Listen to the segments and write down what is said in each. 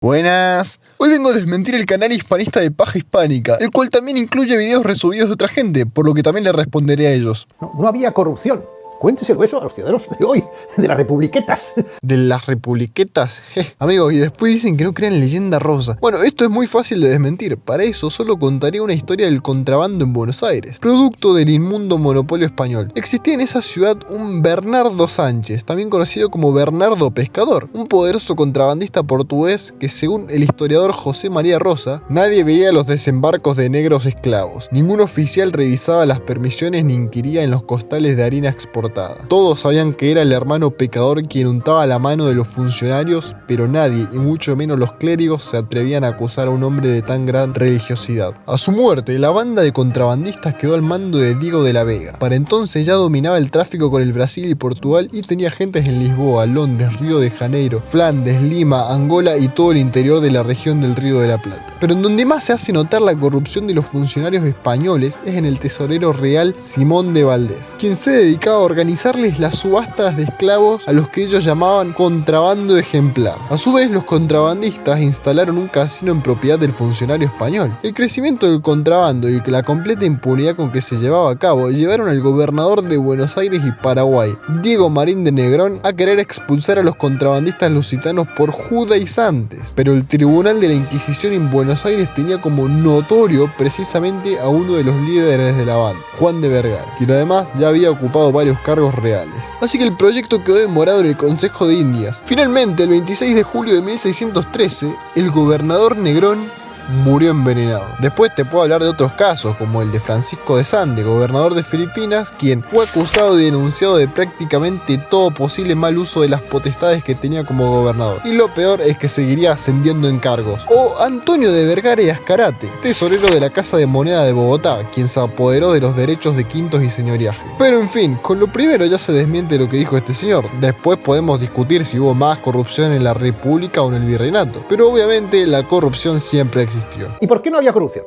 Buenas. Hoy vengo a desmentir el canal hispanista de Paja Hispánica, el cual también incluye videos resubidos de otra gente, por lo que también le responderé a ellos. No había corrupción. Cuénteselo eso a los ciudadanos de hoy, de las republiquetas. ¿De las republiquetas? Amigos, y después dicen que no crean leyenda rosa. Bueno, esto es muy fácil de desmentir. Para eso solo contaré una historia del contrabando en Buenos Aires, producto del inmundo monopolio español. Existía en esa ciudad un Bernardo Sánchez, también conocido como Bernardo Pescador, un poderoso contrabandista portugués que, según el historiador José María Rosa, nadie veía los desembarcos de negros esclavos. Ningún oficial revisaba las permisiones ni inquiría en los costales de harina exportada. Todos sabían que era el hermano pecador quien untaba la mano de los funcionarios, pero nadie, y mucho menos los clérigos, se atrevían a acusar a un hombre de tan gran religiosidad. A su muerte, la banda de contrabandistas quedó al mando de Diego de la Vega. Para entonces ya dominaba el tráfico con el Brasil y Portugal y tenía agentes en Lisboa, Londres, Río de Janeiro, Flandes, Lima, Angola y todo el interior de la región del Río de la Plata. Pero en donde más se hace notar la corrupción de los funcionarios españoles es en el tesorero real Simón de Valdés, quien se dedicaba a organizarles las subastas de esclavos a los que ellos llamaban contrabando ejemplar. A su vez, los contrabandistas instalaron un casino en propiedad del funcionario español. El crecimiento del contrabando y la completa impunidad con que se llevaba a cabo llevaron al gobernador de Buenos Aires y Paraguay, Diego Marín de Negrón, a querer expulsar a los contrabandistas lusitanos por judaizantes. Pero el tribunal de la Inquisición en Buenos Aires tenía como notorio precisamente a uno de los líderes de la banda, Juan de Vergara, quien además ya había ocupado varios cargos reales. Así que el proyecto quedó demorado en el Consejo de Indias. Finalmente, el 26 de julio de 1613, el gobernador Negrón murió envenenado. Después te puedo hablar de otros casos, como el de Francisco de Sande, gobernador de Filipinas, quien fue acusado y denunciado de prácticamente todo posible mal uso de las potestades que tenía como gobernador. Y lo peor es que seguiría ascendiendo en cargos. O Antonio de Vergara y Azcarate, tesorero de la Casa de Moneda de Bogotá, quien se apoderó de los derechos de quintos y señoriaje. Pero en fin, con lo primero ya se desmiente lo que dijo este señor. Después podemos discutir si hubo más corrupción en la República o en el Virreinato. Pero obviamente la corrupción siempre existió. ¿Y por qué no había corrupción?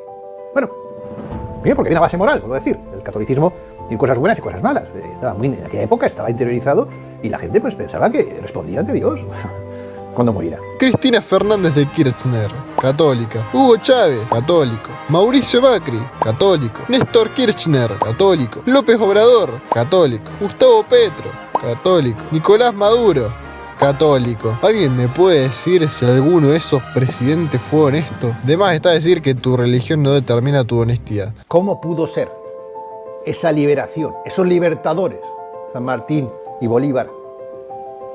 Bueno, primero porque hay una base moral, vuelvo a decir. El catolicismo tiene cosas buenas y cosas malas. En aquella época estaba interiorizado y la gente pues pensaba que respondía ante Dios cuando muriera. Cristina Fernández de Kirchner, católica. Hugo Chávez, católico. Mauricio Macri, católico. Néstor Kirchner, católico. López Obrador, católico. Gustavo Petro, católico. Nicolás Maduro, católico. ¿Alguien me puede decir si alguno de esos presidentes fue honesto? De más está decir que tu religión no determina tu honestidad. ¿Cómo pudo ser esa liberación, esos libertadores, San Martín y Bolívar?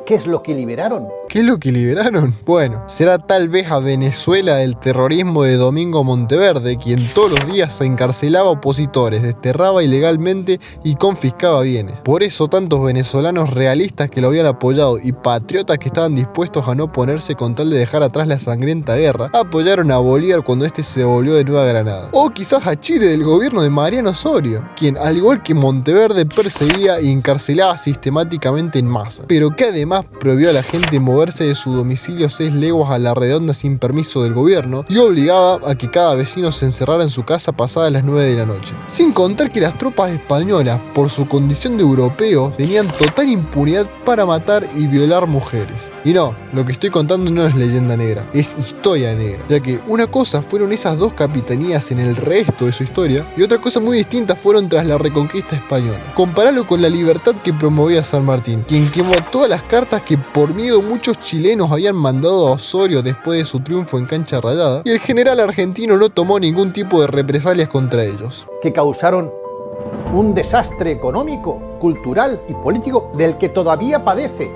¿Qué es lo que liberaron? ¿Qué es lo que liberaron? Bueno, será tal vez a Venezuela del terrorismo de Domingo Monteverde, quien todos los días encarcelaba opositores, desterraba ilegalmente y confiscaba bienes. Por eso tantos venezolanos realistas que lo habían apoyado y patriotas que estaban dispuestos a no oponerse con tal de dejar atrás la sangrienta guerra, apoyaron a Bolívar cuando este se volvió de Nueva Granada. O quizás a Chile del gobierno de Mariano Osorio, quien al igual que Monteverde perseguía y encarcelaba sistemáticamente en masa, pero que además prohibió a la gente moverse de su domicilio 6 leguas a la redonda sin permiso del gobierno y obligaba a que cada vecino se encerrara en su casa pasadas las 9 de la noche. Sin contar que las tropas españolas, por su condición de europeos, tenían total impunidad para matar y violar mujeres. Y no, lo que estoy contando no es leyenda negra, es historia negra, ya que una cosa fueron esas dos capitanías en el resto de su historia y otra cosa muy distinta fueron tras la reconquista española. Comparalo con la libertad que promovía San Martín, quien quemó todas las cartas que por miedo muchos chilenos habían mandado a Osorio después de su triunfo en Cancha Rayada, y el general argentino no tomó ningún tipo de represalias contra ellos. Que causaron un desastre económico, cultural y político del que todavía padece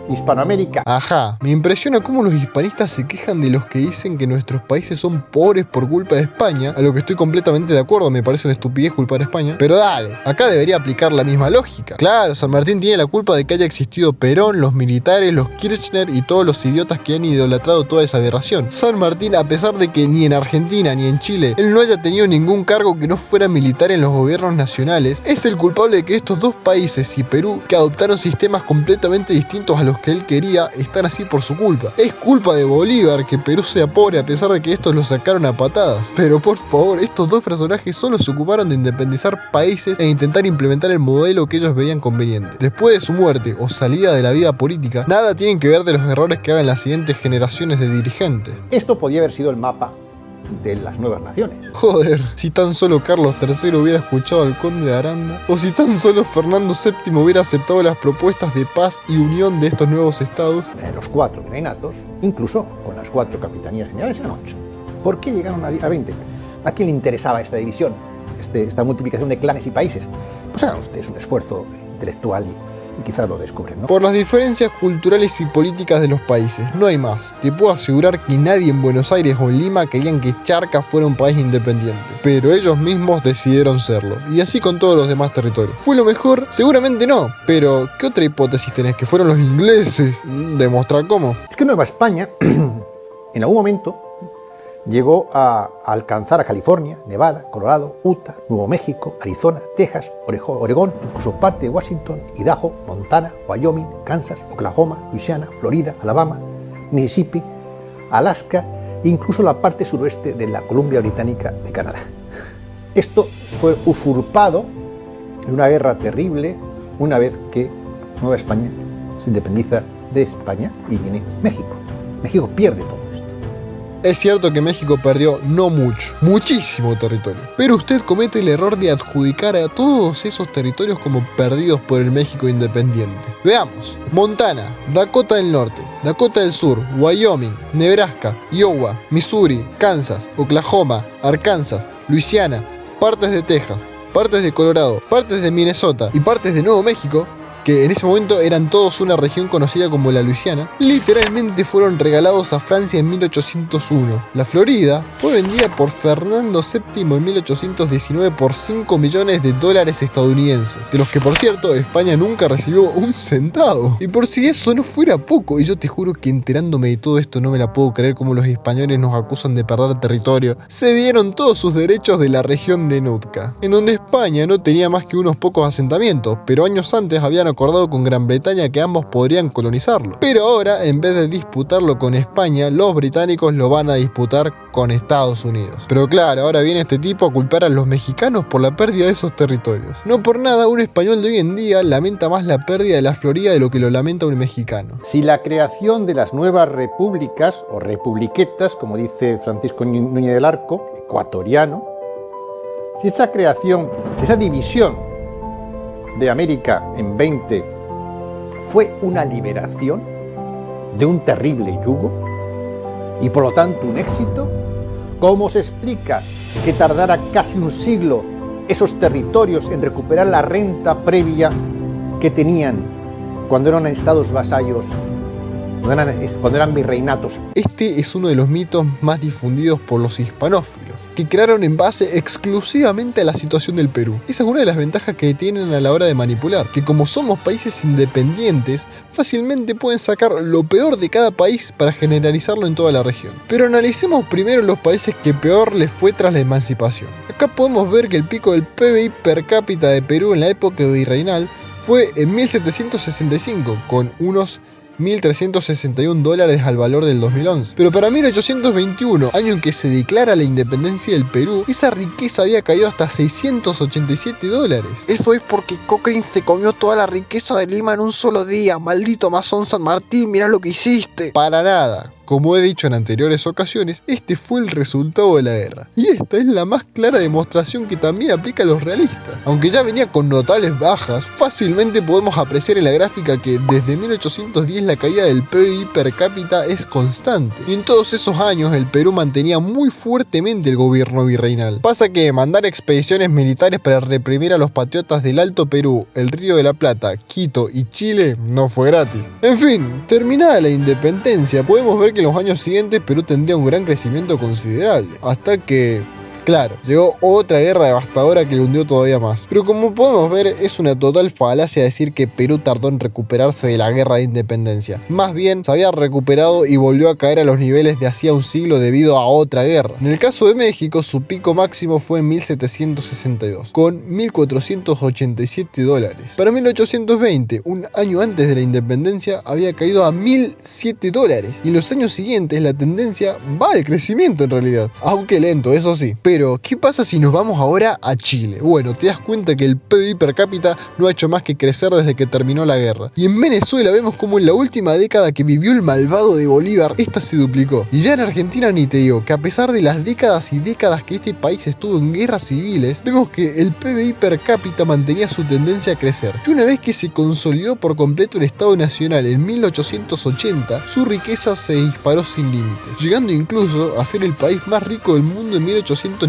Hispanoamérica. Ajá, me impresiona cómo los hispanistas se quejan de los que dicen que nuestros países son pobres por culpa de España, a lo que estoy completamente de acuerdo, me parece una estupidez culpar a España, pero dale, acá debería aplicar la misma lógica. Claro, San Martín tiene la culpa de que haya existido Perón, los militares, los Kirchner y todos los idiotas que han idolatrado toda esa aberración. San Martín, a pesar de que ni en Argentina ni en Chile él no haya tenido ningún cargo que no fuera militar en los gobiernos nacionales, es el culpable de que estos dos países y Perú, que adoptaron sistemas completamente distintos a los los que él quería están así por su culpa. Es culpa de Bolívar que Perú sea pobre a pesar de que estos lo sacaron a patadas. Pero por favor, estos dos personajes solo se ocuparon de independizar países e intentar implementar el modelo que ellos veían conveniente. Después de su muerte o salida de la vida política, nada tienen que ver de los errores que hagan las siguientes generaciones de dirigentes. Esto podía haber sido el mapa de las nuevas naciones. Joder, si tan solo Carlos III hubiera escuchado al conde de Aranda, o si tan solo Fernando VII hubiera aceptado las propuestas de paz y unión de estos nuevos estados. Los 4 virreinatos, incluso con las 4 capitanías generales, eran 8. ¿Por qué llegaron a 20? ¿A quién le interesaba esta división, esta multiplicación de clanes y países? Pues hagan ustedes un esfuerzo intelectual y quizás lo descubren, ¿no? Por las diferencias culturales y políticas de los países, no hay más. Te puedo asegurar que nadie en Buenos Aires o en Lima querían que Charcas fuera un país independiente, pero ellos mismos decidieron serlo, y así con todos los demás territorios. ¿Fue lo mejor? Seguramente no, pero ¿qué otra hipótesis tenés? ¿Que fueron los ingleses? Demostra cómo. Es que Nueva España, en algún momento, llegó a alcanzar a California, Nevada, Colorado, Utah, Nuevo México, Arizona, Texas, Oregón, incluso parte de Washington, Idaho, Montana, Wyoming, Kansas, Oklahoma, Luisiana, Florida, Alabama, Mississippi, Alaska e incluso la parte suroeste de la Columbia Británica de Canadá. Esto fue usurpado en una guerra terrible una vez que Nueva España se independiza de España y viene México. México pierde todo. Es cierto que México perdió no mucho, muchísimo territorio, pero usted comete el error de adjudicar a todos esos territorios como perdidos por el México independiente. Veamos: Montana, Dakota del Norte, Dakota del Sur, Wyoming, Nebraska, Iowa, Missouri, Kansas, Oklahoma, Arkansas, Luisiana, partes de Texas, partes de Colorado, partes de Minnesota y partes de Nuevo México, que en ese momento eran todos una región conocida como la Luisiana, literalmente fueron regalados a Francia en 1801. La Florida fue vendida por Fernando VII en 1819 por $5 millones estadounidenses, de los que por cierto España nunca recibió un centavo. Y por si eso no fuera poco, y yo te juro que enterándome de todo esto no me la puedo creer como los españoles nos acusan de perder territorio, se dieron todos sus derechos de la región de Nootka, en donde España no tenía más que unos pocos asentamientos, pero años antes habían acordado con Gran Bretaña que ambos podrían colonizarlo. Pero ahora, en vez de disputarlo con España, los británicos lo van a disputar con Estados Unidos. Pero claro, ahora viene este tipo a culpar a los mexicanos por la pérdida de esos territorios. No por nada, un español de hoy en día lamenta más la pérdida de la Florida de lo que lo lamenta un mexicano. Si la creación de las nuevas repúblicas, o republiquetas, como dice Francisco Núñez del Arco, ecuatoriano, si esa creación, si esa división de América en 20 fue una liberación de un terrible yugo y por lo tanto un éxito, ¿cómo se explica que tardara casi un siglo esos territorios en recuperar la renta previa que tenían cuando eran estados vasallos, cuando eran virreinatos? Este es uno de los mitos más difundidos por los hispanófilos, que crearon en base exclusivamente a la situación del Perú. Esa es una de las ventajas que tienen a la hora de manipular, que como somos países independientes, fácilmente pueden sacar lo peor de cada país para generalizarlo en toda la región. Pero analicemos primero los países que peor les fue tras la emancipación. Acá podemos ver que el pico del PBI per cápita de Perú en la época virreinal fue en 1765, con unos $1.361 al valor del 2011. Pero para 1821, año en que se declara la independencia del Perú, esa riqueza había caído hasta $687. Eso es porque Cochrane se comió toda la riqueza de Lima en un solo día. Maldito masón San Martín, mira lo que hiciste. Para nada. Como he dicho en anteriores ocasiones, este fue el resultado de la guerra. Y esta es la más clara demostración que también aplica a los realistas. Aunque ya venía con notables bajas, fácilmente podemos apreciar en la gráfica que desde 1810 la caída del PBI per cápita es constante. Y en todos esos años el Perú mantenía muy fuertemente el gobierno virreinal. Pasa que mandar expediciones militares para reprimir a los patriotas del Alto Perú, el Río de la Plata, Quito y Chile no fue gratis. En fin, terminada la independencia, podemos ver que en los años siguientes Perú tendría un gran crecimiento considerable, hasta que Claro, llegó otra guerra devastadora que le hundió todavía más. Pero como podemos ver, es una total falacia decir que Perú tardó en recuperarse de la guerra de independencia. Más bien, se había recuperado y volvió a caer a los niveles de hacía un siglo debido a otra guerra. En el caso de México, su pico máximo fue en 1762, con $1.487. Para 1820, un año antes de la independencia, había caído a $1.007. Y en los años siguientes la tendencia va al crecimiento en realidad, aunque lento, eso sí. Pero, ¿qué pasa si nos vamos ahora a Chile? Bueno, te das cuenta que el PBI per cápita no ha hecho más que crecer desde que terminó la guerra. Y en Venezuela vemos como en la última década que vivió el malvado de Bolívar, esta se duplicó. Y ya en Argentina ni te digo, que a pesar de las décadas y décadas que este país estuvo en guerras civiles, vemos que el PBI per cápita mantenía su tendencia a crecer. Y una vez que se consolidó por completo el Estado Nacional en 1880, su riqueza se disparó sin límites, llegando incluso a ser el país más rico del mundo en 1895.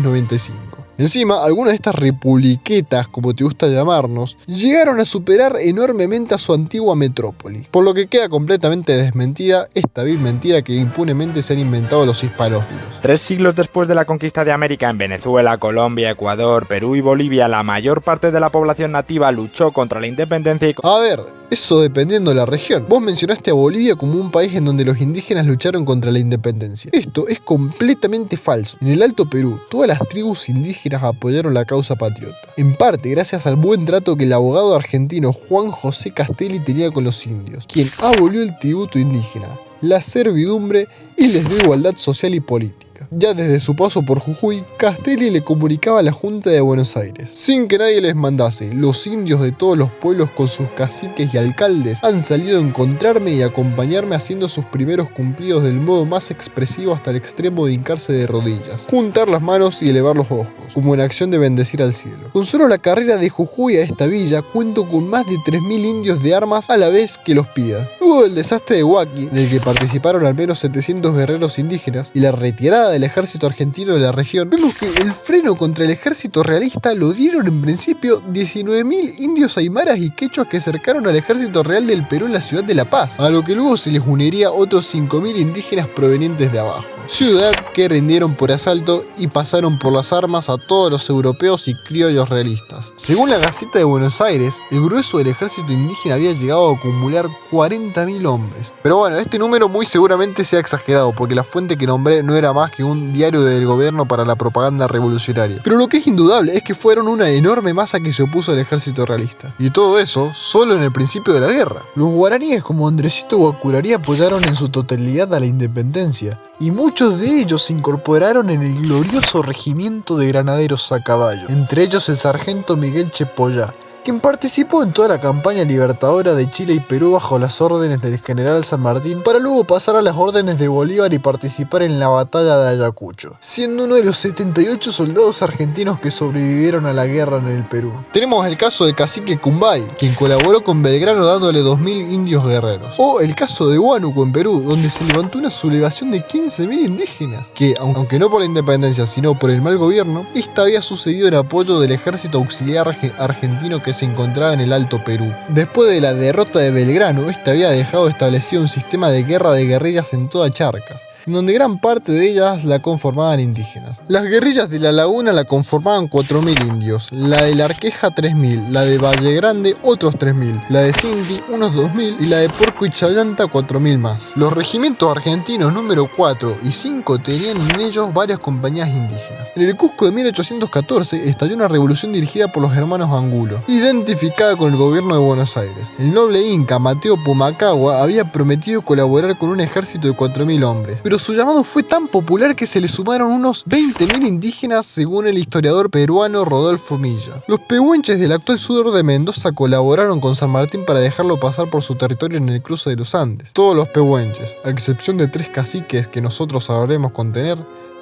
Encima, algunas de estas republiquetas, como te gusta llamarnos, llegaron a superar enormemente a su antigua metrópoli, por lo que queda completamente desmentida esta vil mentira que impunemente se han inventado los hispanófilos. 3 siglos después de la conquista de América, en Venezuela, Colombia, Ecuador, Perú y Bolivia, la mayor parte de la población nativa luchó contra la independencia y... A ver, eso dependiendo de la región. Vos mencionaste a Bolivia como un país en donde los indígenas lucharon contra la independencia. Esto es completamente falso. En el Alto Perú, todas las tribus indígenas apoyaron la causa patriota, en parte gracias al buen trato que el abogado argentino Juan José Castelli tenía con los indios, quien abolió el tributo indígena, la servidumbre y les dio igualdad social y política. Ya desde su paso por Jujuy, Castelli le comunicaba a la Junta de Buenos Aires, sin que nadie les mandase: los indios de todos los pueblos con sus caciques y alcaldes han salido a encontrarme y acompañarme haciendo sus primeros cumplidos del modo más expresivo hasta el extremo de hincarse de rodillas, juntar las manos y elevar los ojos, como en acción de bendecir al cielo. Con solo la carrera de Jujuy a esta villa cuento con más de 3.000 indios de armas a la vez que los pida. Luego del desastre de Huaki, del que participaron al menos 700 guerreros indígenas, y la retirada del ejército argentino de la región, vemos que el freno contra el ejército realista lo dieron en principio 19.000 indios aymaras y quechuas que cercaron al ejército real del Perú en la ciudad de La Paz, a lo que luego se les uniría otros 5.000 indígenas provenientes de abajo. Ciudad que rindieron por asalto y pasaron por las armas a todos los europeos y criollos realistas. Según la Gaceta de Buenos Aires, el grueso del ejército indígena había llegado a acumular 40.000 hombres. Pero bueno, este número muy seguramente sea exagerado, porque la fuente que nombré no era más que un diario del gobierno para la propaganda revolucionaria. Pero lo que es indudable es que fueron una enorme masa que se opuso al ejército realista. Y todo eso solo en el principio de la guerra. Los guaraníes como Andresito Guacurarí apoyaron en su totalidad a la independencia, y muchos de ellos se incorporaron en el glorioso regimiento de granaderos a caballo, entre ellos el sargento Miguel Chepollá, quien participó en toda la campaña libertadora de Chile y Perú bajo las órdenes del general San Martín, para luego pasar a las órdenes de Bolívar y participar en la batalla de Ayacucho, siendo uno de los 78 soldados argentinos que sobrevivieron a la guerra en el Perú. Tenemos el caso del cacique Cumbay, quien colaboró con Belgrano dándole 2.000 indios guerreros, o el caso de Huánuco en Perú, donde se levantó una sublevación de 15.000 indígenas, que, aunque no por la independencia sino por el mal gobierno, esta había sucedido en apoyo del ejército auxiliar argentino que se encontraba en el Alto Perú. Después de la derrota de Belgrano, este había dejado establecido un sistema de guerra de guerrillas en toda Charcas, en donde gran parte de ellas la conformaban indígenas. Las guerrillas de la Laguna la conformaban 4.000 indios, la de la Arqueja 3.000, la de Valle Grande otros 3.000, la de Cinti unos 2.000 y la de Porco y Chayanta 4.000 más. Los regimientos argentinos número 4 y 5 tenían en ellos varias compañías indígenas. En el Cusco de 1814 estalló una revolución dirigida por los hermanos Angulo, identificada con el gobierno de Buenos Aires. El noble inca Mateo Pumacagua había prometido colaborar con un ejército de 4.000 hombres, pero su llamado fue tan popular que se le sumaron unos 20.000 indígenas, según el historiador peruano Rodolfo Milla. Los pehuenches del actual sur de Mendoza colaboraron con San Martín para dejarlo pasar por su territorio en el cruce de los Andes. Todos los pehuenches, a excepción de 3 caciques que nosotros sabremos contener,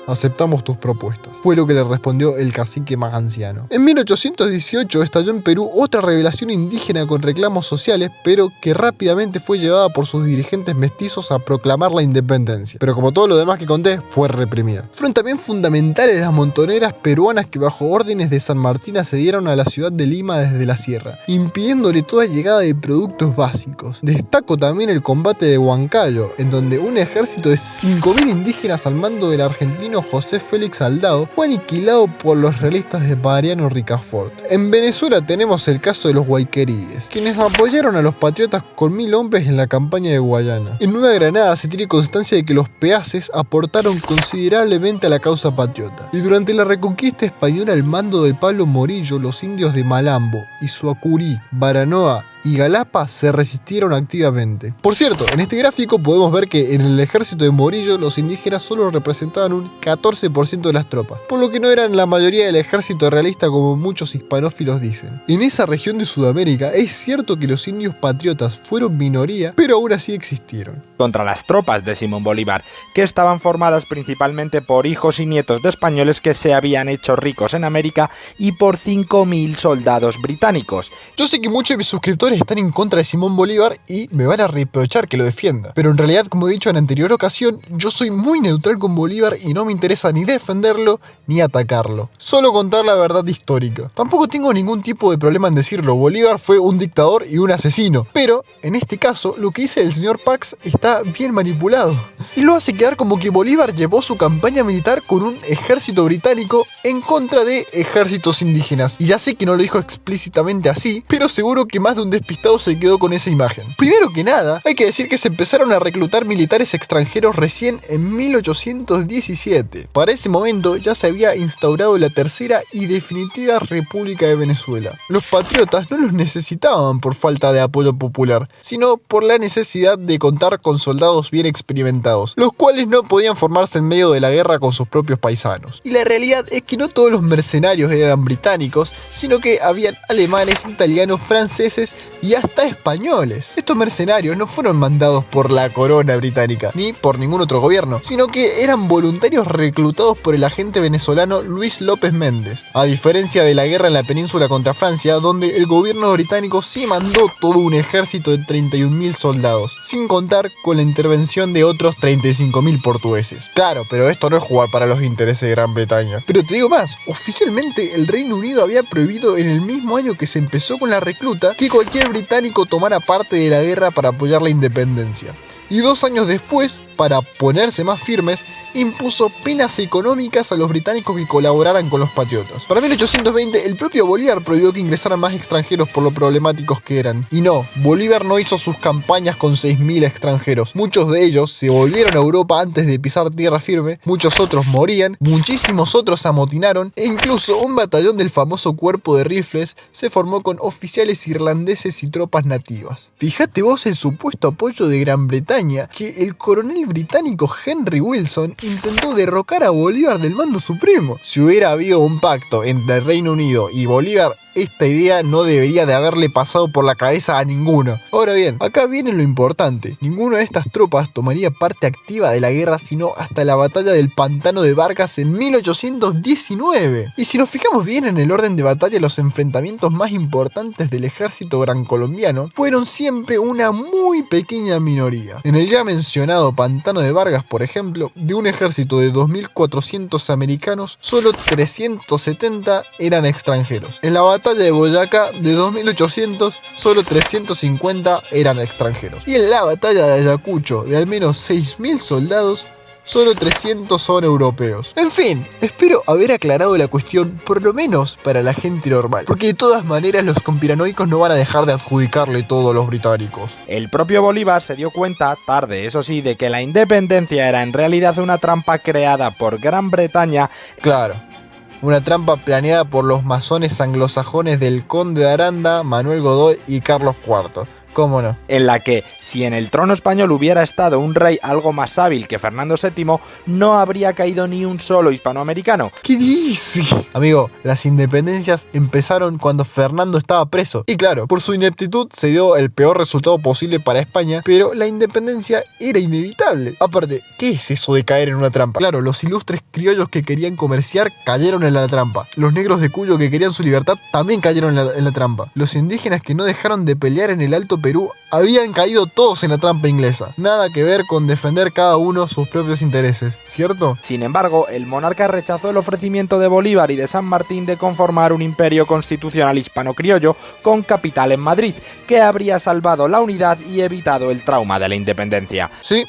aceptamos tus propuestas, fue lo que le respondió el cacique más anciano. En 1818 estalló en Perú otra rebelión indígena con reclamos sociales, pero que rápidamente fue llevada por sus dirigentes mestizos a proclamar la independencia. Pero como todo lo demás que conté, fue reprimida. Fueron también fundamentales las montoneras peruanas que bajo órdenes de San Martín accedieron a la ciudad de Lima desde la sierra, impidiéndole toda llegada de productos básicos. Destaco también el combate de Huancayo, en donde un ejército de 5.000 indígenas al mando del argentino argentino José Félix Aldao fue aniquilado por los realistas de Mariano Ricafort. En Venezuela tenemos el caso de los guayqueríes, quienes apoyaron a los patriotas con 1000 hombres en la campaña de Guayana. En Nueva Granada se tiene constancia de que los peaces aportaron considerablemente a la causa patriota. Y durante la reconquista española al mando de Pablo Morillo, los indios de Malambo, Isuacurí, Baranoa y Galapa se resistieron activamente. Por cierto, en este gráfico podemos ver que en el ejército de Morillo los indígenas solo representaban un 14% de las tropas, por lo que no eran la mayoría del ejército realista como muchos hispanófilos dicen. En esa región de Sudamérica es cierto que los indios patriotas fueron minoría, pero aún así existieron. Contra las tropas de Simón Bolívar, que estaban formadas principalmente por hijos y nietos de españoles que se habían hecho ricos en América y por 5.000 soldados británicos. Yo sé que muchos de mis suscriptores están en contra de Simón Bolívar y me van a reprochar que lo defienda, pero en realidad, como he dicho en anterior ocasión, yo soy muy neutral con Bolívar y no me interesa ni defenderlo ni atacarlo, solo contar la verdad histórica. Tampoco tengo ningún tipo de problema en decirlo, Bolívar fue un dictador y un asesino, pero en este caso lo que dice el señor Pax está bien manipulado y lo hace quedar como que Bolívar llevó su campaña militar con un ejército británico en contra de ejércitos indígenas, y ya sé que no lo dijo explícitamente así, pero seguro que más de un despistado se quedó con esa imagen. Primero que nada, hay que decir que se empezaron a reclutar militares extranjeros recién en 1817. Para ese momento ya se había instaurado la tercera y definitiva República de Venezuela. Los patriotas no los necesitaban por falta de apoyo popular, sino por la necesidad de contar con soldados bien experimentados, los cuales no podían formarse en medio de la guerra con sus propios paisanos. Y la realidad es que no todos los mercenarios eran británicos, sino que habían alemanes, italianos, franceses y hasta españoles. Estos mercenarios no fueron mandados por la corona británica, ni por ningún otro gobierno, sino que eran voluntarios reclutados por el agente venezolano Luis López Méndez. A diferencia de la guerra en la península contra Francia, donde el gobierno británico sí mandó todo un ejército de 31.000 soldados, sin contar con la intervención de otros 35.000 portugueses. Claro, pero esto no es jugar para los intereses de Gran Bretaña. Pero te digo más, oficialmente el Reino Unido había prohibido en el mismo año que se empezó con la recluta que cualquier británico tomara parte de la guerra para apoyar la independencia. Y 2 años después, para ponerse más firmes, impuso penas económicas a los británicos que colaboraran con los patriotas. Para 1820, el propio Bolívar prohibió que ingresaran más extranjeros por lo problemáticos que eran. Y no, Bolívar no hizo sus campañas con 6.000 extranjeros. Muchos de ellos se volvieron a Europa antes de pisar tierra firme, muchos otros morían, muchísimos otros se amotinaron, e incluso un batallón del famoso cuerpo de rifles se formó con oficiales irlandeses y tropas nativas. Fíjate vos el supuesto apoyo de Gran Bretaña, que el coronel británico Henry Wilson intentó derrocar a Bolívar del mando supremo. Si hubiera habido un pacto entre el Reino Unido y Bolívar, esta idea no debería de haberle pasado por la cabeza a ninguno. Ahora bien, acá viene lo importante. Ninguna de estas tropas tomaría parte activa de la guerra sino hasta la batalla del Pantano de Vargas en 1819. Y si nos fijamos bien en el orden de batalla, los enfrentamientos más importantes del ejército gran colombiano fueron siempre una muy pequeña minoría. En el ya mencionado Pantano de Vargas, por ejemplo, de un ejército de 2.400 americanos, solo 370 eran extranjeros. En la batalla de Boyacá, de 2.800, solo 350 eran extranjeros. Y en la batalla de Ayacucho, de al menos 6.000 soldados, solo 300 son europeos. En fin, espero haber aclarado la cuestión, por lo menos para la gente normal, porque de todas maneras los conspiranoicos no van a dejar de adjudicarle todo a los británicos. El propio Bolívar se dio cuenta, tarde eso sí, de que la independencia era en realidad una trampa creada por Gran Bretaña. Claro. Una trampa planeada por los masones anglosajones del Conde de Aranda, Manuel Godoy y Carlos IV. ¿Cómo no? En la que, si en el trono español hubiera estado un rey algo más hábil que Fernando VII, no habría caído ni un solo hispanoamericano. ¿Qué dice? Amigo, las independencias empezaron cuando Fernando estaba preso. Y claro, por su ineptitud se dio el peor resultado posible para España, pero la independencia era inevitable. Aparte, ¿qué es eso de caer en una trampa? Claro, los ilustres criollos que querían comerciar cayeron en la trampa. Los negros de Cuyo que querían su libertad también cayeron en la trampa. Los indígenas que no dejaron de pelear en el Alto Perú habían caído todos en la trampa inglesa. Nada que ver con defender cada uno sus propios intereses, ¿cierto? Sin embargo, el monarca rechazó el ofrecimiento de Bolívar y de San Martín de conformar un imperio constitucional hispano-criollo con capital en Madrid, que habría salvado la unidad y evitado el trauma de la independencia. Sí,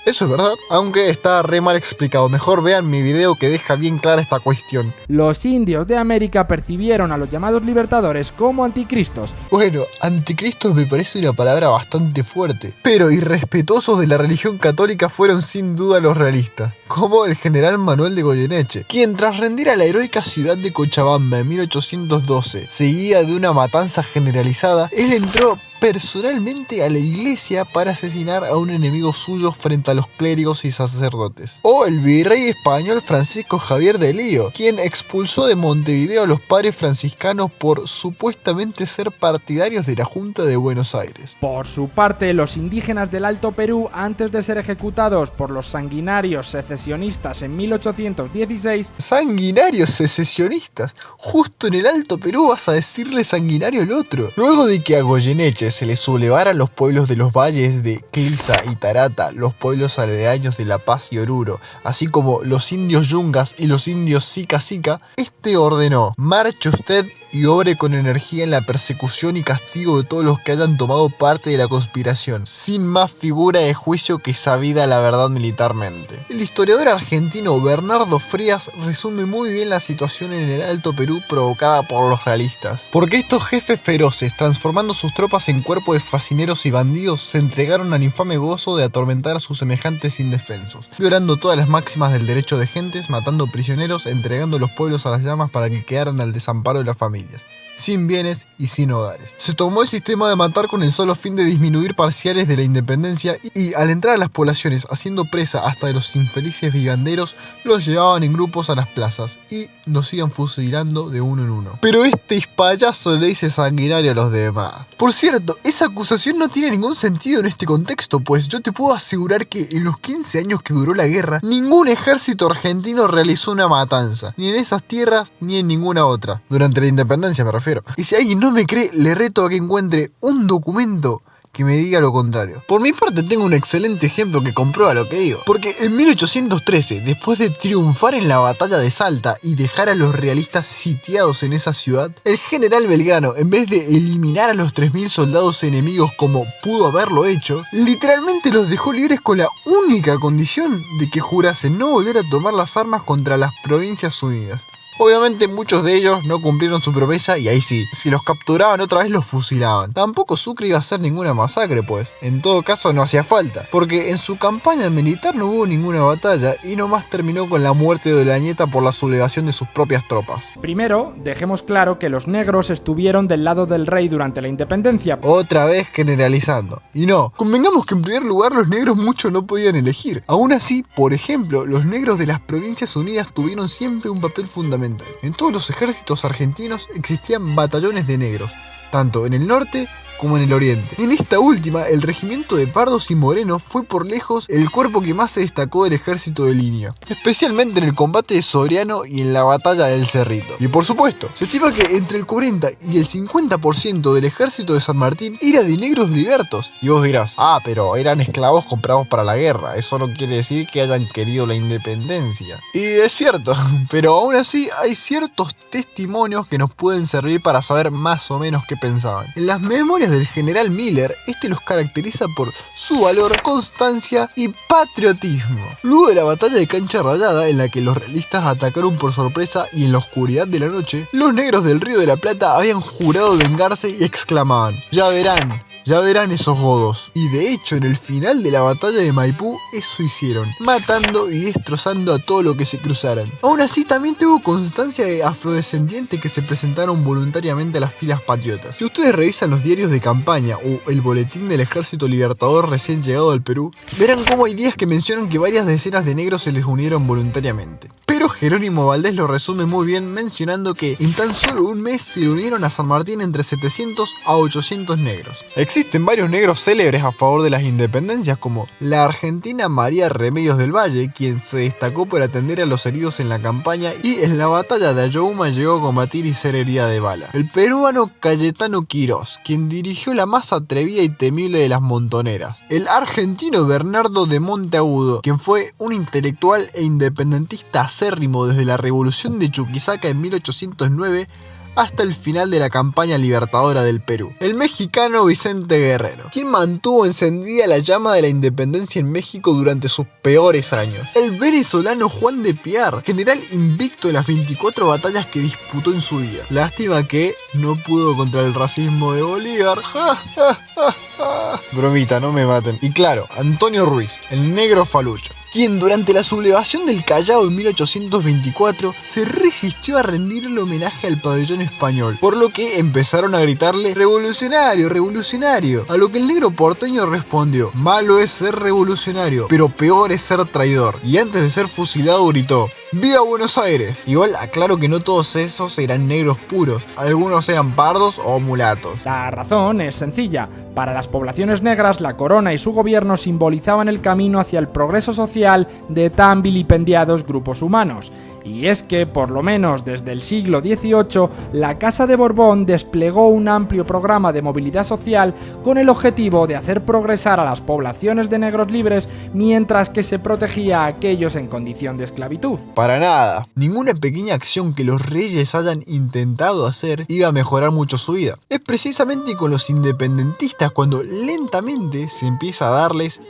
Eso es verdad, aunque está re mal explicado. Mejor vean mi video que deja bien clara esta cuestión. Los indios de América percibieron a los llamados libertadores como anticristos. Bueno, anticristo me parece una palabra bastante fuerte, pero irrespetuosos de la religión católica fueron sin duda los realistas, como el general Manuel de Goyeneche, quien tras rendir a la heroica ciudad de Cochabamba en 1812, seguida de una matanza generalizada, él entró personalmente a la iglesia para asesinar a un enemigo suyo frente a los clérigos y sacerdotes. O el virrey español Francisco Javier de Lío, quien expulsó de Montevideo a los padres franciscanos por supuestamente ser partidarios de la Junta de Buenos Aires. Por su parte, los indígenas del Alto Perú, antes de ser ejecutados por los sanguinarios secesionistas en 1816... Sanguinarios secesionistas, justo en el Alto Perú vas a decirle sanguinario al otro. Luego de que a Goyeneche se le sublevaran los pueblos de los valles de Clisa y Tarata, los pueblos aledaños de La Paz y Oruro, así como los indios Yungas y los indios Sica Sica, este ordenó: marche usted y obre con energía en la persecución y castigo de todos los que hayan tomado parte de la conspiración, sin más figura de juicio que sabida la verdad militarmente. El historiador argentino Bernardo Frías resume muy bien la situación en el Alto Perú provocada por los realistas, porque estos jefes feroces, transformando sus tropas en cuerpo de fascineros y bandidos, se entregaron al infame gozo de atormentar a sus semejantes indefensos, violando todas las máximas del derecho de gentes, matando prisioneros, entregando los pueblos a las llamas para que quedaran al desamparo de las familias, sin bienes y sin hogares. Se tomó el sistema de matar con el solo fin de disminuir parciales de la independencia y al entrar a las poblaciones haciendo presa hasta de los infelices viganderos, los llevaban en grupos a las plazas y los iban fusilando de uno en uno. Pero este payaso le dice sanguinario a los demás. Por cierto, esa acusación no tiene ningún sentido en este contexto, pues yo te puedo asegurar que en los 15 años que duró la guerra, ningún ejército argentino realizó una matanza, ni en esas tierras ni en ninguna otra. Durante la independencia me refiero. Y si alguien no me cree, le reto a que encuentre un documento que me diga lo contrario. Por mi parte tengo un excelente ejemplo que comprueba lo que digo, porque en 1813, después de triunfar en la batalla de Salta y dejar a los realistas sitiados en esa ciudad, el general Belgrano, en vez de eliminar a los 3000 soldados enemigos como pudo haberlo hecho, literalmente los dejó libres con la única condición de que jurasen no volver a tomar las armas contra las Provincias Unidas. Obviamente muchos de ellos no cumplieron su promesa y ahí sí, si los capturaban otra vez los fusilaban. Tampoco Sucre iba a hacer ninguna masacre pues, en todo caso no hacía falta, porque en su campaña militar no hubo ninguna batalla y nomás terminó con la muerte de Olañeta por la sublevación de sus propias tropas. Primero, dejemos claro que los negros estuvieron del lado del rey durante la independencia. Otra vez generalizando. Y no, convengamos que en primer lugar los negros mucho no podían elegir. Aún así, por ejemplo, los negros de las Provincias Unidas tuvieron siempre un papel fundamental. En todos los ejércitos argentinos existían batallones de negros, tanto en el norte como en el oriente. En esta última, el regimiento de Pardos y Morenos fue por lejos el cuerpo que más se destacó del ejército de línea, especialmente en el combate de Soriano y en la batalla del Cerrito. Y por supuesto, se estima que entre el 40 y el 50% del ejército de San Martín era de negros libertos. Y vos dirás, pero eran esclavos comprados para la guerra, eso no quiere decir que hayan querido la independencia. Y es cierto, pero aún así hay ciertos testimonios que nos pueden servir para saber más o menos qué pensaban. En las memorias del general Miller, este los caracteriza por su valor, constancia y patriotismo. Luego de la batalla de Cancha Rayada, en la que los realistas atacaron por sorpresa y en la oscuridad de la noche, los negros del Río de la Plata habían jurado vengarse y exclamaban: ya verán esos godos. Y de hecho, en el final de la batalla de Maipú, eso hicieron, matando y destrozando a todo lo que se cruzaran. Aún así, también tuvo constancia de afrodescendientes que se presentaron voluntariamente a las filas patriotas. Si ustedes revisan los diarios de campaña o el boletín del Ejército Libertador recién llegado al Perú, verán cómo hay días que mencionan que varias decenas de negros se les unieron voluntariamente. Pero Jerónimo Valdés lo resume muy bien mencionando que en tan solo un mes se le unieron a San Martín entre 700 a 800 negros. Existen varios negros célebres a favor de las independencias, como la argentina María Remedios del Valle, quien se destacó por atender a los heridos en la campaña y en la batalla de Ayohuma llegó a combatir y ser herida de bala. El peruano Cayetano Quirós, quien dirigió la más atrevida y temible de las montoneras. El argentino Bernardo de Monteagudo, quien fue un intelectual e independentista acérrimo desde la revolución de Chuquisaca en 1809 hasta el final de la campaña libertadora del Perú. El mexicano Vicente Guerrero, quien mantuvo encendida la llama de la independencia en México durante sus peores años. El venezolano Juan de Piar, general invicto en las 24 batallas que disputó en su vida. Lástima que no pudo contra el racismo de Bolívar. Bromita, no me maten. Y claro, Antonio Ruiz, el negro falucho, quien durante la sublevación del Callao en 1824 se resistió a rendirle homenaje al pabellón español, por lo que empezaron a gritarle "revolucionario, revolucionario", a lo que el negro porteño respondió: "Malo es ser revolucionario, pero peor es ser traidor", y antes de ser fusilado gritó: "¡Viva Buenos Aires!". Igual aclaro que no todos esos eran negros puros, algunos eran pardos o mulatos. La razón es sencilla. Para las poblaciones negras, la corona y su gobierno simbolizaban el camino hacia el progreso social de tan vilipendiados grupos humanos. Y es que, por lo menos desde el siglo XVIII, la Casa de Borbón desplegó un amplio programa de movilidad social con el objetivo de hacer progresar a las poblaciones de negros libres mientras que se protegía a aquellos en condición de esclavitud. Para nada. Ninguna pequeña acción que los reyes hayan intentado hacer iba a mejorar mucho su vida. Es precisamente con los independentistas cuando lentamente se empieza a darles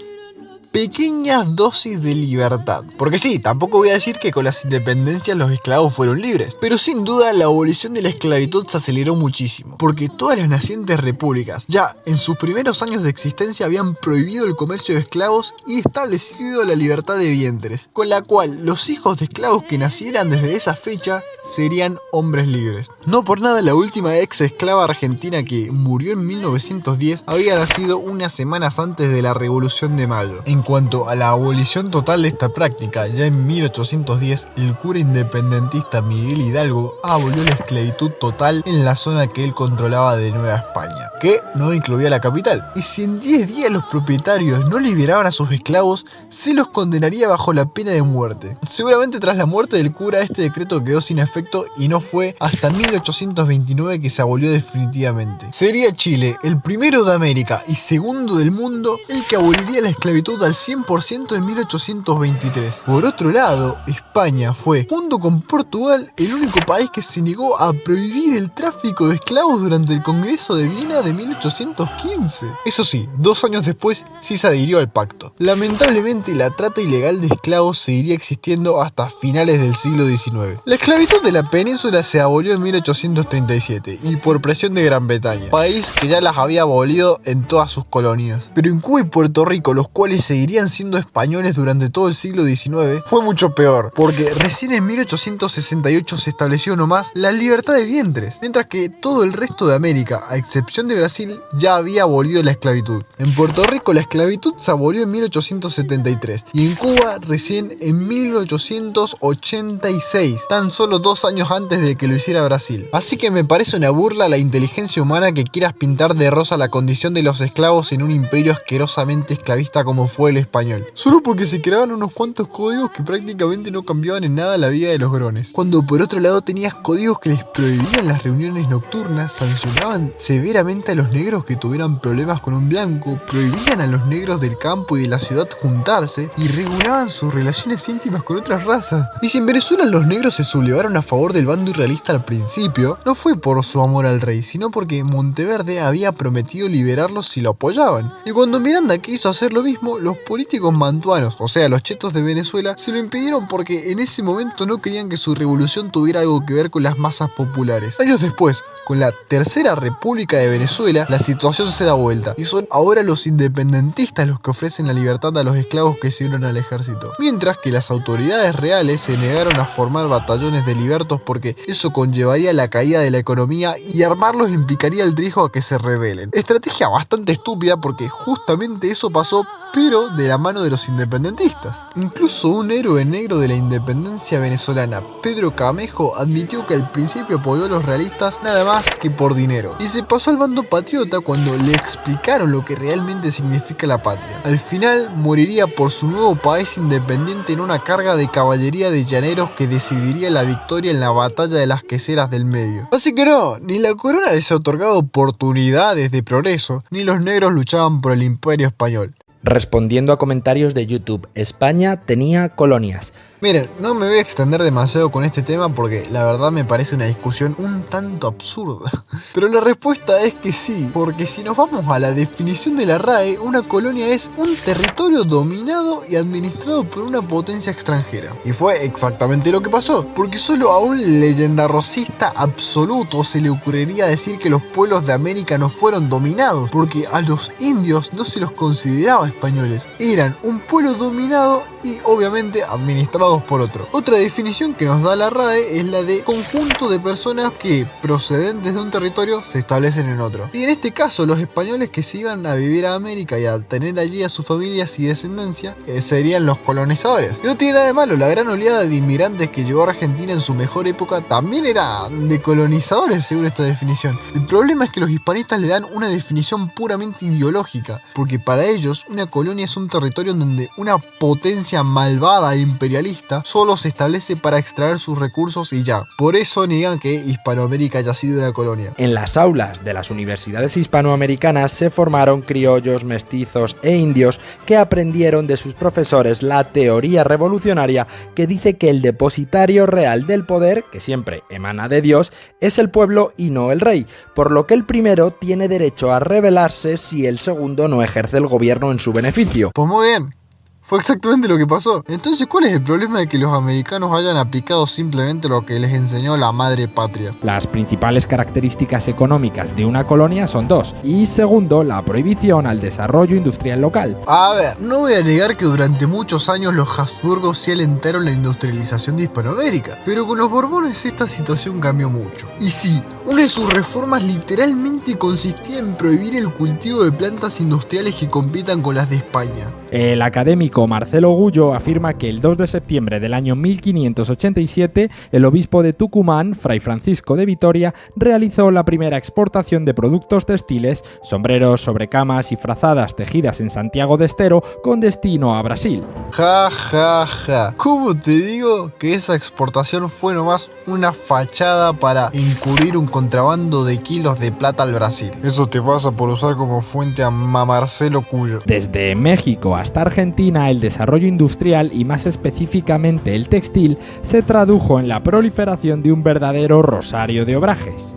pequeñas dosis de libertad. Porque sí, tampoco voy a decir que con las independencias los esclavos fueron libres, pero sin duda la abolición de la esclavitud se aceleró muchísimo, porque todas las nacientes repúblicas ya en sus primeros años de existencia habían prohibido el comercio de esclavos y establecido la libertad de vientres, con la cual los hijos de esclavos que nacieran desde esa fecha serían hombres libres. No por nada la última ex esclava argentina, que murió en 1910, había nacido unas semanas antes de la Revolución de Mayo. En cuanto a la abolición total de esta práctica, ya en 1810 el cura independentista Miguel Hidalgo abolió la esclavitud total en la zona que él controlaba de Nueva España, que no incluía la capital. Y si en 10 días los propietarios no liberaban a sus esclavos, se los condenaría bajo la pena de muerte. Seguramente tras la muerte del cura este decreto quedó sin efecto y no fue hasta 1829 que se abolió definitivamente. Sería Chile el primero de América y segundo del mundo el que aboliría la esclavitud al 100% en 1823. Por otro lado, España fue, junto con Portugal, el único país que se negó a prohibir el tráfico de esclavos durante el Congreso de Viena de 1815. Eso sí, 2 años después sí se adhirió al pacto. Lamentablemente, la trata ilegal de esclavos seguiría existiendo hasta finales del siglo XIX. La esclavitud de la península se abolió en 1837 y por presión de Gran Bretaña, país que ya las había abolido en todas sus colonias. Pero en Cuba y Puerto Rico, los cuales seguirían siendo españoles durante todo el siglo XIX, fue mucho peor, porque recién en 1868 se estableció nomás la libertad de vientres, mientras que todo el resto de América, a excepción de Brasil, ya había abolido la esclavitud. En Puerto Rico la esclavitud se abolió en 1873 y en Cuba recién en 1886, tan solo 2 años antes de que lo hiciera Brasil. Así que me parece una burla la inteligencia humana que quieras pintar de rosa la condición de los esclavos en un imperio asquerosamente esclavista como fue el español, solo porque se creaban unos cuantos códigos que prácticamente no cambiaban en nada la vida de los grones. Cuando por otro lado tenías códigos que les prohibían las reuniones nocturnas, sancionaban severamente a los negros que tuvieran problemas con un blanco, prohibían a los negros del campo y de la ciudad juntarse y regulaban sus relaciones íntimas con otras razas. Y si en Venezuela los negros se sublevaron a favor del bando irrealista al principio, no fue por su amor al rey, sino porque Monteverde había prometido liberarlos si lo apoyaban. Y cuando Miranda quiso hacer lo mismo, los políticos mantuanos, o sea los chetos de Venezuela, se lo impidieron porque en ese momento no querían que su revolución tuviera algo que ver con las masas populares. Años después, con la Tercera República de Venezuela, la situación se da vuelta y son ahora los independentistas los que ofrecen la libertad a los esclavos que se unen al ejército, mientras que las autoridades reales se negaron a formar batallones de libertos porque eso conllevaría la caída de la economía y armarlos implicaría el riesgo a que se rebelen. Estrategia bastante estúpida porque justamente eso pasó, pero de la mano de los independentistas. Incluso un héroe negro de la independencia venezolana, Pedro Camejo, admitió que al principio apoyó a los realistas nada más que por dinero, y se pasó al bando patriota cuando le explicaron lo que realmente significa la patria. Al final moriría por su nuevo país independiente en una carga de caballería de llaneros que decidiría la victoria en la batalla de las queseras del medio. Así que no, ni la corona les otorgaba oportunidades de progreso, ni los negros luchaban por el imperio español. Respondiendo a comentarios de YouTube, España tenía colonias. Miren, no me voy a extender demasiado con este tema porque la verdad me parece una discusión un tanto absurda. Pero la respuesta es que sí, porque si nos vamos a la definición de la RAE, una colonia es un territorio dominado y administrado por una potencia extranjera. Y fue exactamente lo que pasó, porque solo a un leyendarrocista absoluto se le ocurriría decir que los pueblos de América no fueron dominados, porque a los indios no se los consideraba españoles, eran un pueblo dominado y obviamente administrados por otro. Otra definición que nos da la RAE es la de conjunto de personas que procedentes de un territorio se establecen en otro. Y en este caso los españoles que se iban a vivir a América y a tener allí a sus familias y descendencia serían los colonizadores. Y no tiene nada de malo, la gran oleada de inmigrantes que llegó a Argentina en su mejor época también era de colonizadores según esta definición. El problema es que los hispanistas le dan una definición puramente ideológica, porque para ellos una colonia es un territorio donde una potencia malvada e imperialista solo se establece para extraer sus recursos y ya. Por eso niegan que Hispanoamérica haya sido una colonia. En las aulas de las universidades hispanoamericanas se formaron criollos, mestizos e indios que aprendieron de sus profesores la teoría revolucionaria que dice que el depositario real del poder, que siempre emana de Dios, es el pueblo y no el rey, por lo que el primero tiene derecho a rebelarse si el segundo no ejerce el gobierno en su beneficio. Pues muy bien. Fue exactamente lo que pasó. Entonces, ¿cuál es el problema de que los americanos hayan aplicado simplemente lo que les enseñó la madre patria? Las principales características económicas de una colonia son dos. Y segundo, la prohibición al desarrollo industrial local. A ver, no voy a negar que durante muchos años los Habsburgos sí alentaron la industrialización de Hispanoamérica, pero con los Borbones esta situación cambió mucho. Y sí, una de sus reformas literalmente consistía en prohibir el cultivo de plantas industriales que compitan con las de España. El académico Marcelo Gullo afirma que el 2 de septiembre del año 1587 el obispo de Tucumán, Fray Francisco de Vitoria, realizó la primera exportación de productos textiles, sombreros, sobrecamas y frazadas tejidas en Santiago de Estero con destino a Brasil. Ja, ja, ja. ¿Cómo te digo que esa exportación fue nomás una fachada para encubrir un contrabando de kilos de plata al Brasil? Eso te pasa por usar como fuente a Marcelo Cuyo. Desde México hasta Argentina, el desarrollo industrial y más específicamente el textil se tradujo en la proliferación de un verdadero rosario de obrajes.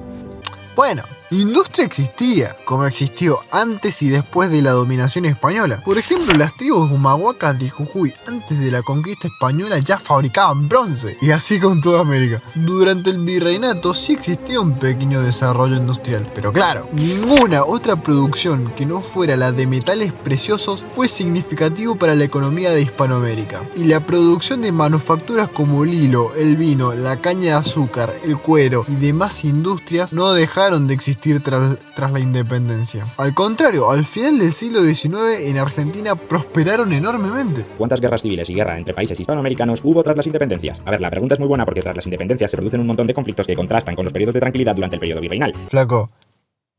Bueno, industria existía, como existió antes y después de la dominación española. Por ejemplo, las tribus humahuacas de Jujuy antes de la conquista española ya fabricaban bronce, y así con toda América. Durante el virreinato sí existía un pequeño desarrollo industrial, pero claro, ninguna otra producción que no fuera la de metales preciosos fue significativo para la economía de Hispanoamérica. Y la producción de manufacturas como el hilo, el vino, la caña de azúcar, el cuero y demás industrias no dejaron de existir tras la independencia. Al contrario, al final del siglo XIX en Argentina prosperaron enormemente. ¿Cuántas guerras civiles y guerra entre países hispanoamericanos hubo tras las independencias? A ver, la pregunta es muy buena porque tras las independencias se producen un montón de conflictos que contrastan con los periodos de tranquilidad durante el periodo virreinal. Flaco,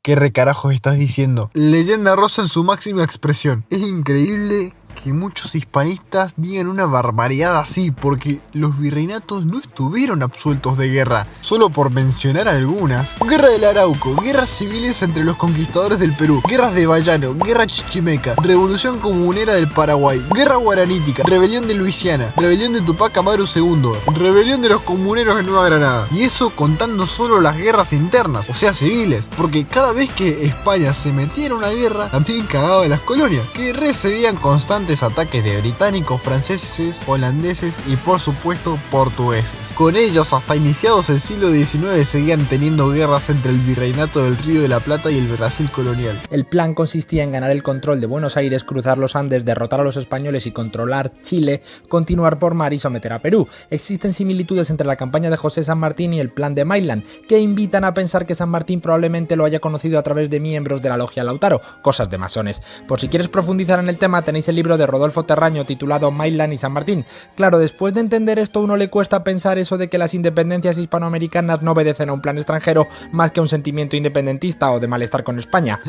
¿qué recarajos estás diciendo? Leyenda rosa en su máxima expresión. Es increíble que muchos hispanistas digan una barbaridad así, porque los virreinatos no estuvieron absueltos de guerra, solo por mencionar algunas. Guerra del Arauco, guerras civiles entre los conquistadores del Perú, guerras de Bayano, guerra chichimeca, revolución comunera del Paraguay, guerra guaranítica, rebelión de Luisiana, rebelión de Tupac Amaru II, rebelión de los comuneros en Nueva Granada. Y eso contando solo las guerras internas, o sea civiles, porque cada vez que España se metía en una guerra, también cagaba en las colonias, que recibían constantes ataques de británicos, franceses, holandeses y por supuesto portugueses. Con ellos hasta iniciados el siglo XIX seguían teniendo guerras entre el virreinato del Río de la Plata y el Brasil colonial. El plan consistía en ganar el control de Buenos Aires, cruzar los Andes, derrotar a los españoles y controlar Chile, continuar por mar y someter a Perú. Existen similitudes entre la campaña de José San Martín y el plan de Maitland, que invitan a pensar que San Martín probablemente lo haya conocido a través de miembros de la logia Lautaro, cosas de masones. Por si quieres profundizar en el tema, tenéis el libro de Rodolfo Terraño titulado Maitland y San Martín. Claro, después de entender esto, a uno le cuesta pensar eso de que las independencias hispanoamericanas no obedecen a un plan extranjero más que a un sentimiento independentista o de malestar con España.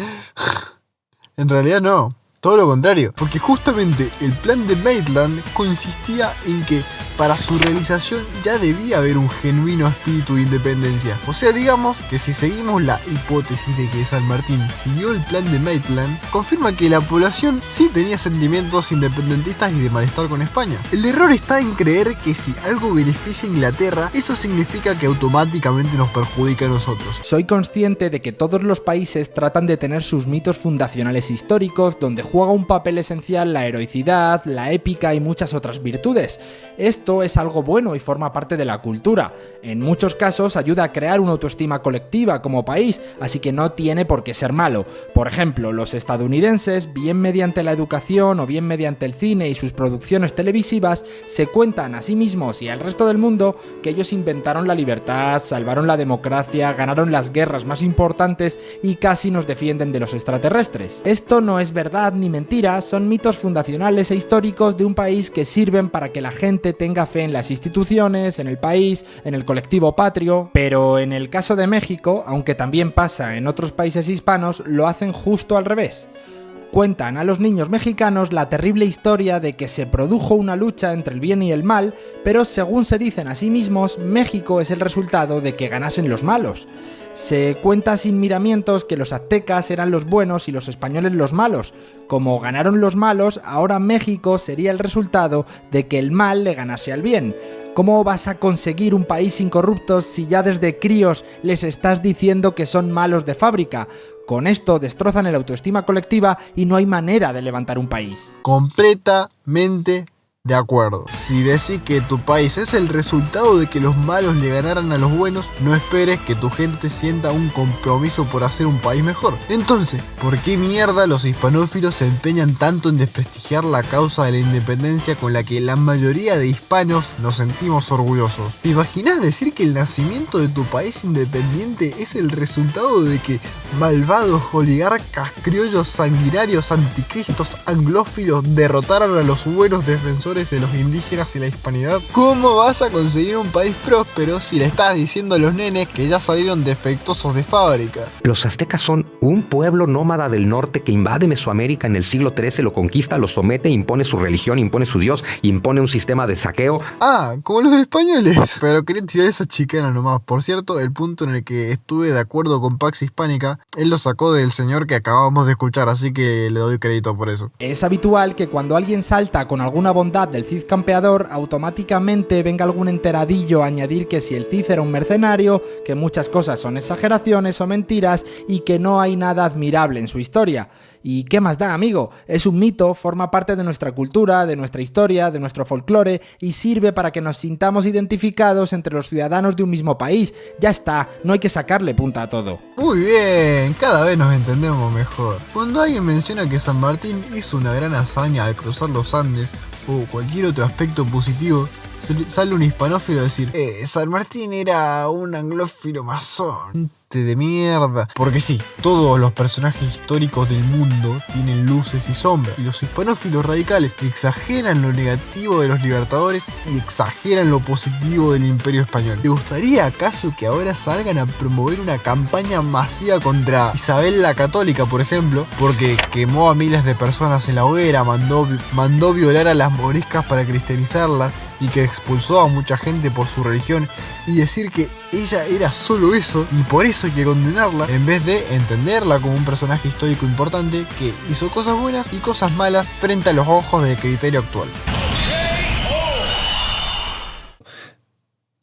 En realidad no, todo lo contrario, porque justamente el plan de Maitland consistía en que para su realización ya debía haber un genuino espíritu de independencia. O sea, digamos que si seguimos la hipótesis de que San Martín siguió el plan de Maitland, confirma que la población sí tenía sentimientos independentistas y de malestar con España. El error está en creer que si algo beneficia a Inglaterra, eso significa que automáticamente nos perjudica a nosotros. Soy consciente de que todos los países tratan de tener sus mitos fundacionales históricos, donde juega un papel esencial la heroicidad, la épica y muchas otras virtudes. Esto es algo bueno y forma parte de la cultura. En muchos casos ayuda a crear una autoestima colectiva como país, así que no tiene por qué ser malo. Por ejemplo, los estadounidenses, bien mediante la educación o bien mediante el cine y sus producciones televisivas, se cuentan a sí mismos y al resto del mundo que ellos inventaron la libertad, salvaron la democracia, ganaron las guerras más importantes y casi nos defienden de los extraterrestres. Esto no es verdad ni mentira, son mitos fundacionales e históricos de un país que sirven para que la gente tenga fe en las instituciones, en el país, en el colectivo patrio, pero en el caso de México, aunque también pasa en otros países hispanos, lo hacen justo al revés. Cuentan a los niños mexicanos la terrible historia de que se produjo una lucha entre el bien y el mal, pero según se dicen a sí mismos, México es el resultado de que ganasen los malos. Se cuenta sin miramientos que los aztecas eran los buenos y los españoles los malos. Como ganaron los malos, ahora México sería el resultado de que el mal le ganase al bien. ¿Cómo vas a conseguir un país sin corruptos si ya desde críos les estás diciendo que son malos de fábrica? Con esto destrozan el autoestima colectiva y no hay manera de levantar un país. Completamente de acuerdo. Si decís que tu país es el resultado de que los malos le ganaran a los buenos, no esperes que tu gente sienta un compromiso por hacer un país mejor. Entonces, ¿por qué mierda los hispanófilos se empeñan tanto en desprestigiar la causa de la independencia con la que la mayoría de hispanos nos sentimos orgullosos? ¿Te imaginas decir que el nacimiento de tu país independiente es el resultado de que malvados oligarcas criollos sanguinarios anticristos anglófilos derrotaron a los buenos defensores de los indígenas y la hispanidad? ¿Cómo vas a conseguir un país próspero si le estás diciendo a los nenes que ya salieron defectuosos de fábrica? Los aztecas son un pueblo nómada del norte que invade Mesoamérica en el siglo XIII, lo conquista, lo somete, impone su religión, impone su dios, impone un sistema de saqueo. Ah, como los españoles. Pero quería tirar esa chicana nomás. Por cierto, el punto en el que estuve de acuerdo con Pax Hispánica, él lo sacó del señor que acabamos de escuchar, así que le doy crédito por eso. Es habitual que cuando alguien salta con alguna bondad del Cid campeador, automáticamente venga algún enteradillo a añadir que si el Cid era un mercenario, que muchas cosas son exageraciones o mentiras y que no hay nada admirable en su historia. ¿Y qué más da, amigo? Es un mito, forma parte de nuestra cultura, de nuestra historia, de nuestro folclore y sirve para que nos sintamos identificados entre los ciudadanos de un mismo país. Ya está, no hay que sacarle punta a todo. Muy bien, cada vez nos entendemos mejor. Cuando alguien menciona que San Martín hizo una gran hazaña al cruzar los Andes o cualquier otro aspecto positivo, sale un hispanófilo a decir San Martín era un anglófilo masón. De mierda. Porque sí, todos los personajes históricos del mundo tienen luces y sombras, y los hispanófilos radicales exageran lo negativo de los libertadores y exageran lo positivo del Imperio Español. ¿Te gustaría acaso que ahora salgan a promover una campaña masiva contra Isabel la Católica, por ejemplo, porque quemó a miles de personas en la hoguera, mandó violar a las moriscas para cristianizarlas y que expulsó a mucha gente por su religión, y decir que ella era solo eso y por eso hay que condenarla, en vez de entenderla como un personaje histórico importante que hizo cosas buenas y cosas malas frente a los ojos del criterio actual?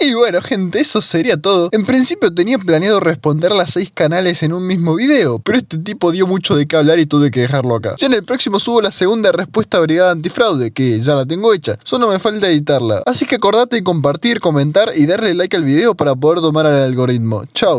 Y bueno, gente, eso sería todo. En principio tenía planeado responder las 6 canales en un mismo video, pero este tipo dio mucho de qué hablar y tuve que dejarlo acá. Ya en el próximo subo la segunda respuesta a Brigada Antifraude, que ya la tengo hecha, solo me falta editarla. Así que acordate de compartir, comentar y darle like al video para poder domar al algoritmo. Chao.